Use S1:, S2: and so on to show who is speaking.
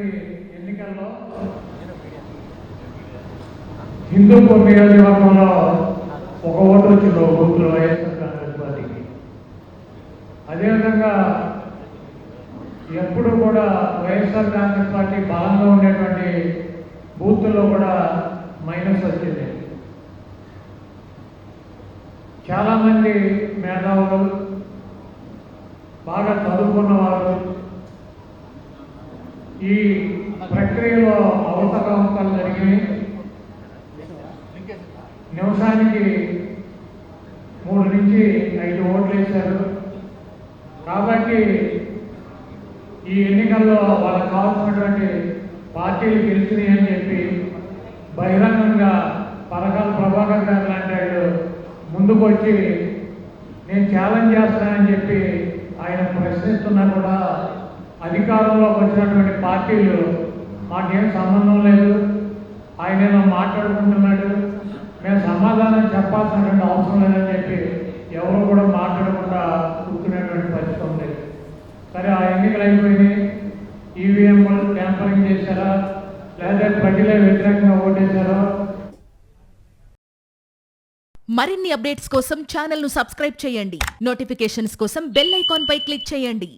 S1: జరిగినటువంటి ఎన్నికల్లో హిందూపూర్ నియోజకవర్గంలో ఒక ఓటు వచ్చింది ఒక బూత్లో వైఎస్ఆర్ కాంగ్రెస్ పార్టీకి. అదేవిధంగా ఎప్పుడు కూడా వైఎస్ఆర్ కాంగ్రెస్ పార్టీ బలంగా ఉండేటువంటి బూత్లో కూడా మైనస్ వచ్చింది. చాలామంది మేధావులు, బాగా చదువుకున్న వారు ఈ ప్రక్రియలో అవకతవకలు జరిగినాయి. నిమిషానికి 3 నుంచి 5 ఓట్లు వేశారు. కాబట్టి ఈ ఎన్నికల్లో వాళ్ళకు కావాల్సినటువంటి పార్టీలు గెలిచినాయి అని చెప్పి బహిరంగంగా పరకాల ప్రభాకర్ గారు లాంటి వాళ్ళు ముందుకు వచ్చి నేను ఛాలెంజ్ చేస్తానని చెప్పి ఆయన ప్రశ్నిస్తున్నా కూడా అధికారంలోకి వచ్చినటువంటి పార్టీలు మాకేం సంబంధం లేదు, ఆయన ఏదో మాట్లాడుకుంటున్నాడు, మేము సమాధానం చెప్పాల్సినటువంటి అవసరం లేదని చెప్పి ఎవరు కూడా మాట్లాడకుండా కూర్చునేటువంటి పరిస్థితి ఉంది. సరే, ఆ ఎన్నికలు అయిపోయినాయి. ఈవీఎంలు ట్యాంపరింగ్ చేశారా లేదా ప్రజలే వ్యతిరేకంగా ఓటేశారో.
S2: మరిన్ని అప్డేట్స్ కోసం ఛానల్ ను సబ్స్క్రైబ్ చేయండి. నోటిఫికేషన్స్ కోసం బెల్ ఐకాన్ పై క్లిక్ చేయండి.